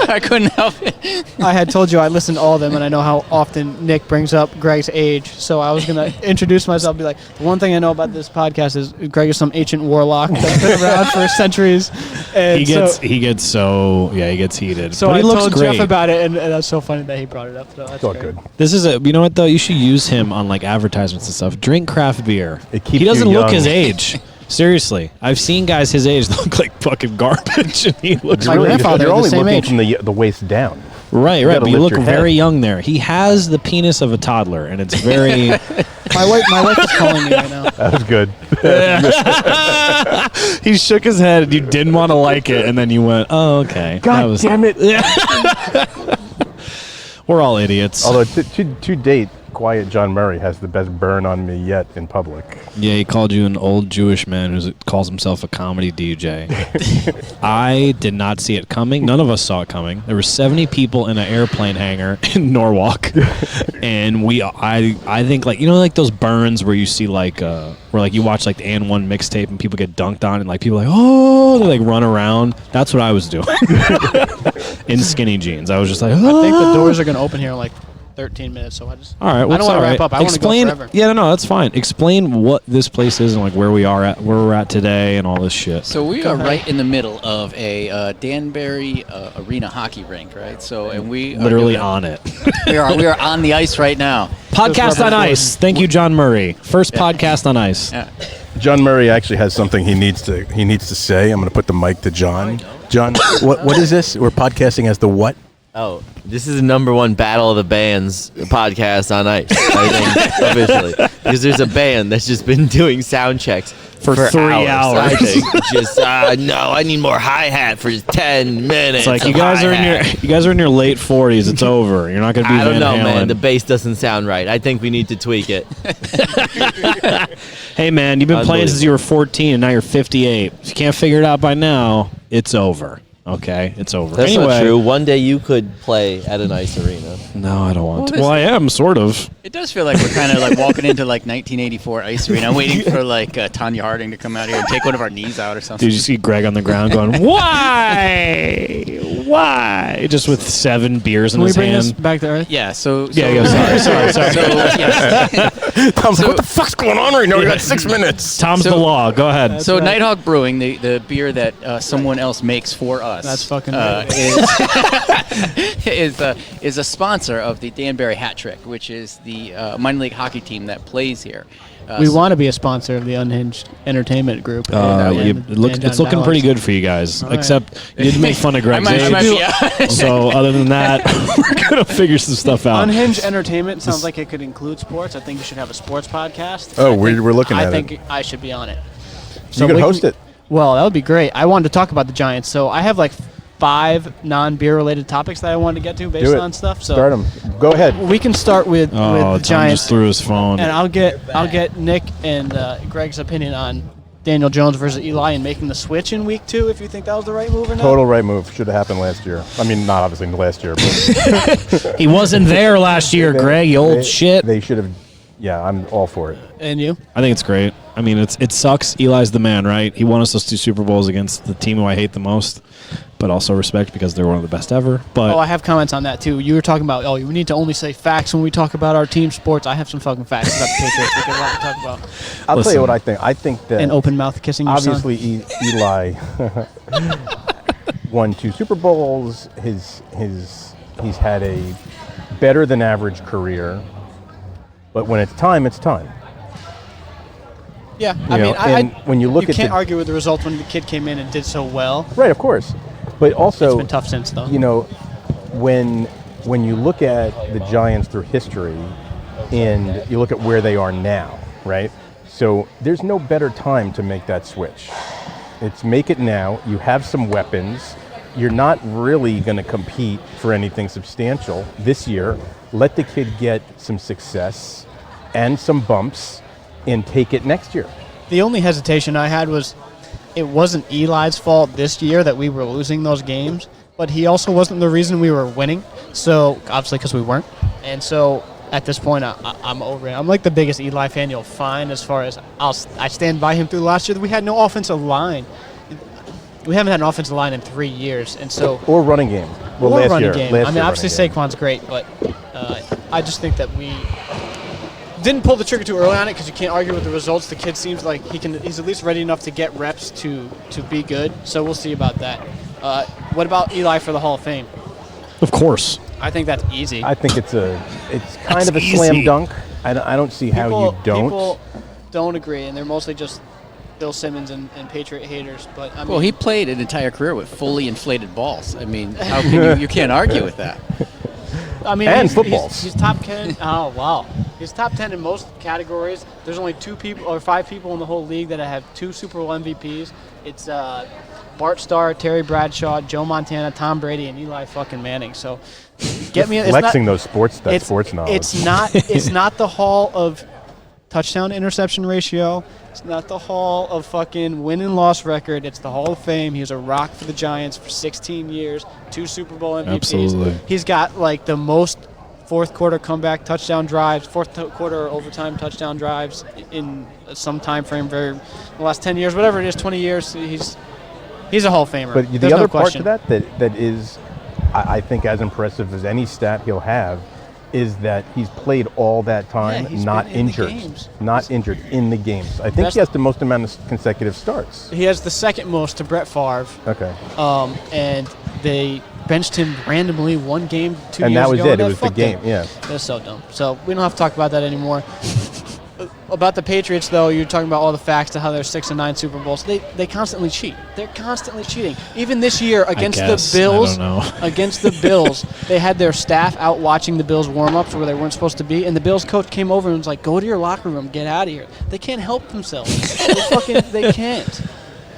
I couldn't help it. I had told you I listened to all of them, and I know how often Nick brings up Greg's age. So I was going to introduce myself and be like, the one thing I know about this podcast is Greg is some ancient warlock that's been around for centuries. And He gets he gets heated. So but I he looks told great. Jeff about it, and that's so funny that he brought it up. So that's It's all great. good. This is you know what though? You should use him on like advertisements and stuff. Drink craft beer. It keeps He doesn't you look young. his age. Seriously, I've seen guys his age that look like fucking garbage, and he looks My Really, grandfather you're the only same looking age. from the waist down. Right. gotta But you lift look your very head. young there. He has the penis of a toddler, and it's very. My wife is calling me right now. That was good. He shook his head, and you didn't want to like it, and then you went, "Oh, okay." God damn it. We're all idiots. Although to date, Quiet John Murray has the best burn on me yet in public. Yeah, he called you an old Jewish man who calls himself a comedy DJ. I did not see it coming. None of us saw it coming. There were 70 people in an airplane hangar in Norwalk, and I think like those burns where you see where you watch like the And One mixtape and people get dunked on and like people are like they like run around. That's what I was doing in skinny jeans. I was just like, I think the doors are going to open here in like 13 minutes, so all right. I don't want to wrap up. I want to go forever. Yeah, no, that's fine. Explain what this place is and like where we're at today, and all this shit. So we are right in the middle of a Danbury Arena hockey rink, right? So and we are Literally on it. we are on the ice right now. Podcast on ice. Thank you, John Murray. First podcast on ice. Yeah. John Murray actually has something he needs to say. I'm going to put the mic to John. John, what is this? We're podcasting as the what? Oh, this is the #1 Battle of the Bands podcast on ice, I think, officially. Because there's a band that's just been doing sound checks For 3 hours. I think. Just, no, I need more hi-hat for 10 minutes. It's like of you guys are in your late 40s. It's over. You're not going to be I don't Van know, Halen. man. The bass doesn't sound right. I think we need to tweak it. Hey, man, you've been playing since you were 14, and now you're 58. If you can't figure it out by now, it's over. Okay, it's over. That's anyway, not true. One day you could play at a nice arena. No, I don't want to. this- Well, I am, sort of. It does feel like we're kind of like walking into like 1984 ice arena. I'm waiting for like Tanya Harding to come out here and take one of our knees out or something. Did you see Greg on the ground going, why? Why? Just with 7 beers in Can we his bring this hand. back to earth? Yeah. So Yeah, sorry. So yes. Tom's like, what the fuck's going on right now? We got 6 minutes. Tom's So- the law. Go ahead. So right. Nighthawk Brewing, the beer that someone else makes for us. That's fucking is a sponsor of the Danbury Hat Trick, which is the minor league hockey team that plays here. We want to be a sponsor of the Unhinged Entertainment Group. It's looking pretty good for you guys. All right. Except you did make fun of I Greg's might age. be, So other than that, we're gonna figure some stuff out. Unhinged Entertainment sounds like it could include sports. I think you should have a sports podcast. Oh, I think- we're looking at I it. think I should be on it. You could we host it. Well, that would be great. I wanted to talk about the Giants, so I have like 5 non-beer related topics that I wanted to get to based Do it. on stuff. So Start them. Go ahead. we can start with Oh, the Tom Giants, just threw his phone. and I'll get Nick and Greg's opinion on Daniel Jones versus Eli and making the switch in week 2. If you think that was the right move or not. Total right move. Should have happened last year. I mean, not obviously last year, but He wasn't there last year, Greg. You old shit. They should have. Yeah, I'm all for it. And you? I think it's great. I mean, it sucks. Eli's the man, right? He won us those 2 Super Bowls against the team who I hate the most, but also respect because they're one of the best ever. But Oh, I have comments on that too. You were talking about, we need to only say facts when we talk about our team sports. I have some fucking facts about the Patriots. We got a lot to talk about. I'll tell Listen. you what I think. I think that And open mouth kissing your son. obviously Eli won 2 Super Bowls. He's had a better than average career, but when it's time, it's time. Yeah, You I know, mean, and when you look at can't the- argue with the results when the kid came in and did so well. Right, of course, but also It's been tough since though. you know, when you look at the Giants through history and you look at where they are now, right? So there's no better time to make that switch. It's make it now. You have some weapons. You're not really going to compete for anything substantial this year. Let the kid get some success and some bumps and take it next year. The only hesitation I had was it wasn't Eli's fault this year that we were losing those games, but he also wasn't the reason we were winning. So obviously because we weren't. And so at this point, I'm over it. I'm like the biggest Eli fan you'll find as far as I stand by him through last year. We had no offensive line. We haven't had an offensive line in 3 years, and so Or running game. Well, or last running year. game. Last I mean, year obviously running game. Saquon's great, but I just think that we didn't pull the trigger too early on it because you can't argue with the results. The kid seems like he's at least ready enough to get reps to be good. So we'll see about that. What about Eli for the Hall of Fame? of course. I think that's easy. I think it's kind That's of a easy. slam dunk. I don't see how you don't. People don't agree, and they're mostly just Bill Simmons and Patriot haters. But I mean, Well, he played an entire career with fully inflated balls. I mean, how can you can't argue with that. I mean, And he's, footballs. He's top 10. Oh, wow. He's top 10 in most categories. There's only 2 people or 5 people in the whole league that have 2 Super Bowl MVPs. It's Bart Starr, Terry Bradshaw, Joe Montana, Tom Brady, and Eli fucking Manning. So get me. Flexing those sports knowledge. It's not the hall of touchdown interception ratio. It's not the hall of fucking win and loss record. It's the Hall of Fame. He was a rock for the Giants for 16 years, 2 Super Bowl MVPs. Absolutely. He's got like the most fourth quarter comeback touchdown drives, fourth quarter overtime touchdown drives in some time frame, the last 10 years, whatever it is, 20 years. He's a Hall of Famer. But There's the no other part question. to that is, I think, as impressive as any stat he'll have, is that he's played all that time, Yeah, he's not been in the injured. games. Not injured in the games. I think Best- he has the most amount of consecutive starts. He has the second most to Brett Favre. Okay. And they benched him randomly one game 2 And years that was ago. it. It was the fucked him. game. Yeah. That's so dumb. So we don't have to talk about that anymore. About the Patriots, though, you're talking about all the facts to how they're 6-9 Super Bowls. They constantly cheat. They're constantly cheating. Even this year against guess. the Bills, I don't know. against the Bills, they had their staff out watching the Bills warm-ups where they weren't supposed to be, and the Bills coach came over and was like, "Go to your locker room, get out of here." They can't help themselves. They can't.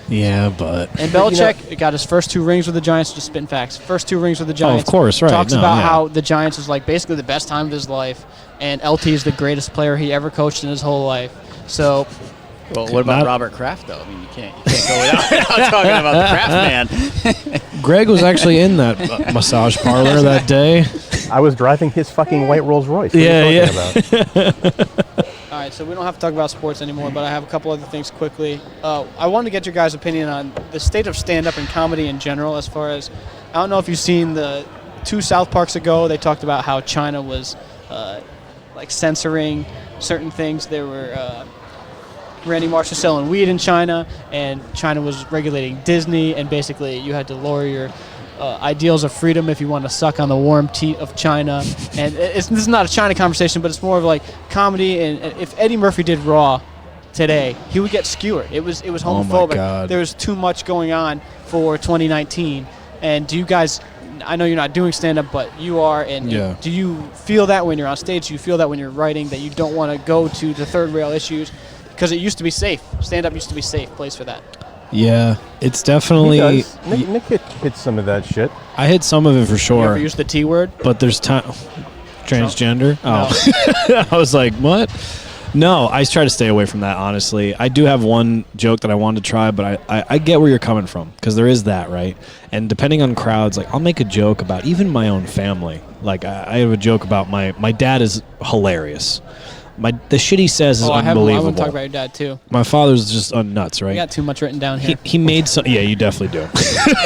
Yeah, but And Belichick got his first 2 rings with the Giants, just spitting facts. First 2 rings with the Giants. of course, right. Talks No, about yeah. how the Giants was like basically the best time of his life, and LT is the greatest player he ever coached in his whole life. So, Well, what about Not- Robert Kraft, though? I mean, you can't go without talking about the Kraft man. Greg was actually in that massage parlor that day. I was driving his fucking white Rolls Royce. What are you talking about? all right, so we don't have to talk about sports anymore, but I have a couple other things quickly. I wanted to get your guys' opinion on the state of stand-up and comedy in general. As far as, I don't know if you've seen the 2 South Parks ago, they talked about how China was like censoring certain things. There were Randy Marsh was selling weed in China, and China was regulating Disney, and basically you had to lower your ideals of freedom if you want to suck on the warm teat of China. And this is not a China conversation, but it's more of like comedy. And if Eddie Murphy did Raw today, he would get skewered. It was homophobic. God. There was too much going on for 2019. And do you guys? I know you're not doing stand-up, but you are. And Yeah. do you feel that when you're on stage? Do you feel that when you're writing that you don't want to go to the third-rail issues? Because it used to be safe. Stand-up used to be safe place for that. Yeah, it's He definitely. does. Nick hits some of that shit. I hit some of it for You sure, ever use the T word? but there's time. Transgender? Oh, I was like, what? No, I try to stay away from that, honestly. I do have one joke that I wanted to try, but I get where you're coming from, because there is that, right? And depending on crowds, like, I'll make a joke about even my own family. Like, I have a joke about my dad is hilarious. The shit he says is I unbelievable. want to talk about your dad, too. My father's just nuts, right? You got too much written down here. He made some. Yeah, you definitely do.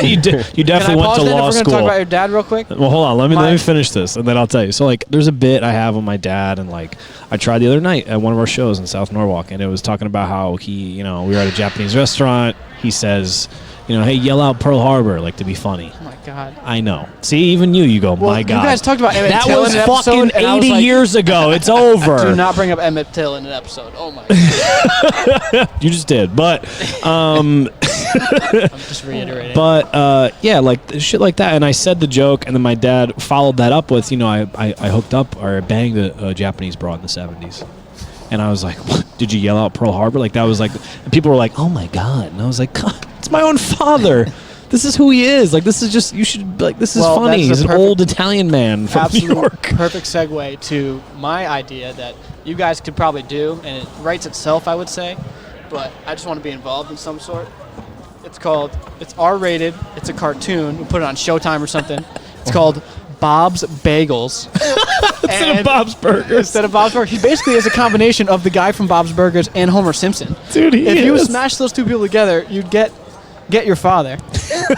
You Can I definitely went pause to then law if we're school. going to talk about your dad real quick? Well, hold on. Let My- me finish this, and then I'll tell you. So, like, there's a bit I have on my dad, and like, I tried the other night at one of our shows in South Norwalk, and it was talking about how we were at a Japanese restaurant. He says, hey, yell out Pearl Harbor, like, to be funny. Oh, my God. I know. See, even you go, Well, my God. You guys talked about Emmett that Till was in an fucking episode, and I was 80 like, years ago. It's over. Do not bring up Emmett Till in an episode. Oh, my God. You just did, but. I'm just reiterating. But yeah, like shit like that. And I said the joke, and then my dad followed that up with, I hooked up or banged a Japanese broad in the 70s. And I was like, what? Did you yell out Pearl Harbor? Like, that was like, and people were like, oh my God. And I was like, God, it's my own father. This is who he is. Like, this is just, you should, like, this is funny. that's He's the an old Italian man from New York. Perfect segue to my idea that you guys could probably do, and it writes itself, I would say, but I just want to be involved in some sort. It's R-rated. It's a cartoon. We put it on Showtime or something. It's called Bob's Bagels. Instead of Bob's Burgers. Instead of Bob's Burgers. He basically is a combination of the guy from Bob's Burgers and Homer Simpson. Dude, he If you is. smash those two people together, you'd get your father.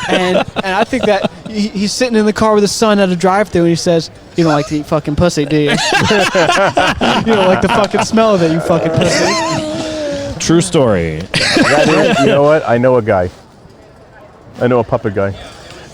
and I think that he's sitting in the car with his son at a drive-thru, and he says, "You don't like to eat fucking pussy, do you? You don't like the fucking smell of it, you fucking pussy." True story. That is, you know what? I know a guy. I know a puppet guy.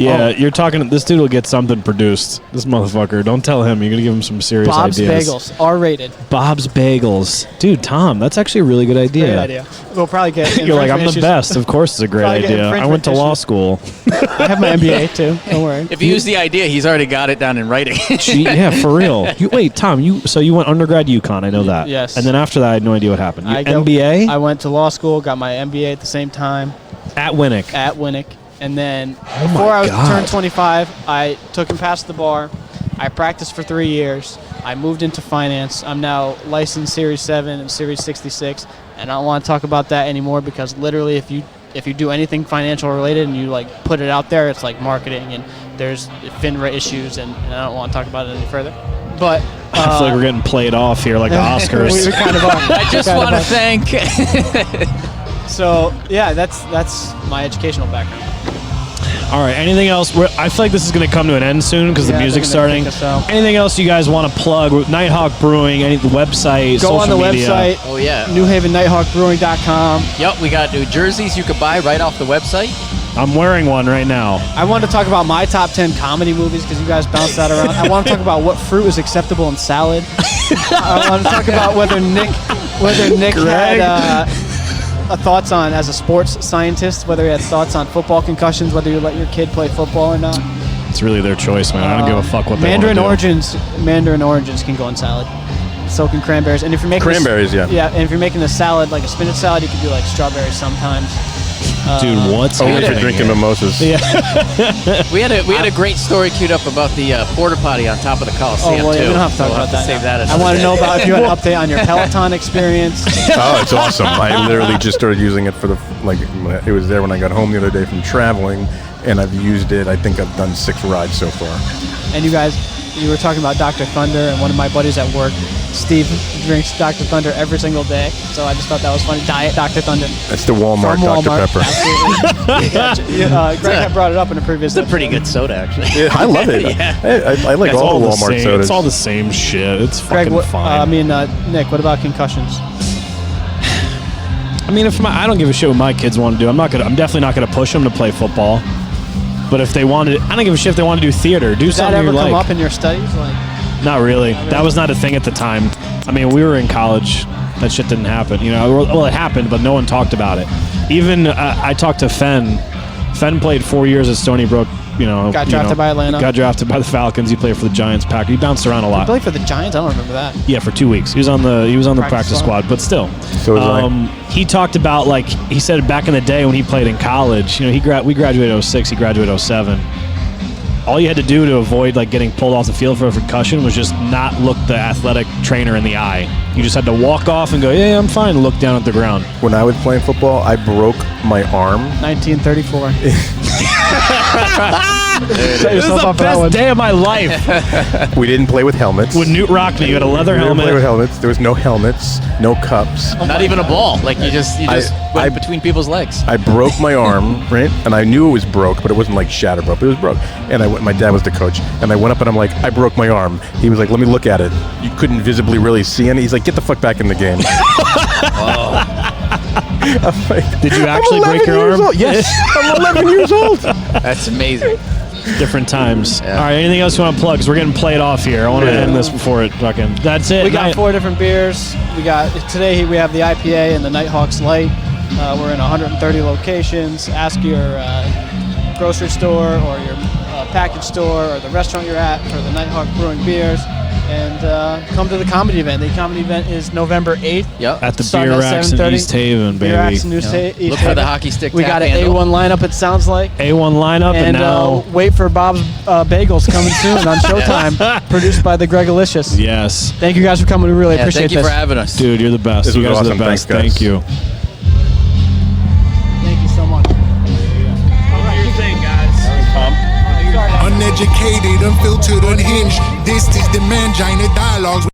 Yeah, you're talking. This dude will get something produced. This motherfucker. Don't tell him. You're gonna give him some serious Bob's ideas. Bagels, R-rated. Bob's Bagels, dude. Tom, that's actually a really good idea. Great idea. We'll probably get. You're like, I'm the issues. best. Of course, it's a great Probably get idea. I infringement went to law issues. school. I have my MBA too. Don't worry. If you use the idea, he's already got it down in writing. Yeah, for real. Wait, Tom. You went undergrad UConn. I know that. Yes. And then after that, I had no idea what happened. You I MBA went to law school, got my MBA at the same time at Winnick. at Winnick, and then my before I God. turned 25, I took and passed the bar. I practiced for 3 years. I moved into finance. I'm now licensed Series 7 and Series 66, and I don't want to talk about that anymore because literally, if you do anything financial related and you like put it out there, it's like marketing, and there's FINRA issues, and I don't want to talk about it any further. But I feel like we're getting played off here, like the Oscars. we kind of are. I just Kind of want to are. thank. So yeah, that's my educational background. All right. Anything else? I feel like this is going to come to an end soon because Yeah, the music's they're gonna starting. kick us out. Anything else you guys want to plug? Nighthawk Brewing, the website, Go social on the media. website, Oh yeah. NewHavenNighthawkBrewing.com. Yep, we got New Jerseys you could buy right off the website. I'm wearing one right now. I want to talk about my top 10 comedy movies because you guys bounce that around. I want to talk about what fruit is acceptable in salad. I want to talk about whether Nick had thoughts on, as a sports scientist, whether he had thoughts on football concussions, whether you let your kid play football or not. It's really their choice, man. I don't give a fuck what they want to do. Mandarin oranges can go in salad. So can cranberries. And if you're making Cranberries, yeah. Yeah, and if you're making a salad, like a spinach salad, you can do like strawberries sometimes. Dude, what's Only if you're happening drinking here? mimosas. We had a great story queued up about the porta potty on top of the Coliseum Oh, well, yeah, too. we don't have to talk So we'll about that. Save now. that. I want to know about if you had an update on your Peloton experience. Oh, it's awesome. I literally just started using it for it was there when I got home the other day from traveling, and I've used it. I think I've done 6 rides so far. And you were talking about Dr. Thunder, and one of my buddies at work, Steve, drinks Dr. Thunder every single day. So I just thought that was funny. Diet Dr. Thunder. That's the Walmart From Dr. Walmart. Pepper. Absolutely. Greg had brought it up in a previous It's a pretty good soda, actually. Yeah, I love it. Yeah. I like It's all the the Walmart same. sodas. It's all the same shit. It's Greg, fucking fine. Nick, what about concussions? I mean, I don't give a shit what my kids want to do. I'm definitely not gonna push them to play football. But if they wanted, I don't give a shit if they want to do theater. Do Did that something ever you come like. up in your studies? Like, Not really. That was not a thing at the time. I mean, we were in college. That shit didn't happen. You know, well, it happened, but no one talked about it. Even I talked to Fenn. Fenn played 4 years at Stony Brook. Got drafted by Atlanta. Got drafted by the Falcons. He played for the Giants. Packers. He bounced around a you lot. played for the Giants? I don't remember that. Yeah, for 2 weeks. He was on the practice squad, but still. So was I. He talked about, like, he said back in the day when he played in college, we graduated 06, he graduated 07. All you had to do to avoid like getting pulled off the field for a concussion was just not look the athletic trainer in the eye. You just had to walk off and go, yeah, I'm fine, and look down at the ground. When I was playing football, I broke my arm. 1934. This is the best day of my life. We didn't play with helmets. With Newt Rockney, you had a leather We didn't play with helmet. helmets. There was no helmets, no cups. Not even a ball. Like you just went between people's legs. I broke my arm, right? And I knew it was broke, but it wasn't like shatter broke. It was broke. And my dad was the coach. And I went up and I'm like, I broke my arm. He was like, let me look at it. You couldn't visibly really see any. He's like, get the fuck back in the game. I'm like, Did you actually I'm 11 break your years arm? old. Yes, I'm 11 years old. That's amazing. Different times. Yeah. All right, anything else you want to plug? Because we're getting played off here. I want to end this before it fucking... That's it. We got 4 different beers. Today we have the IPA and the Nighthawks Light. We're in 130 locations. Ask your grocery store or your package store or the restaurant you're at for the Nighthawk Brewing beers. And come to the comedy event. The comedy event is November 8th. Yep. At the Starting Beer at Racks in 7:30. East Haven, Beer baby. Racks in East Haven. Look for the hockey stick. We tap got an handle. A1 lineup, it sounds like. A1 lineup, and now... wait for Bob's Bagels coming soon on Showtime, produced by the Gregalicious. Yes. Thank you guys for coming. We really appreciate Thank you this. for having us. Dude, you're the best. This You was guys are awesome. the best. Thanks, guys. Thank you. Thank you so much. Uneducated, unfiltered, unhinged. This is the Mangina Dialogues.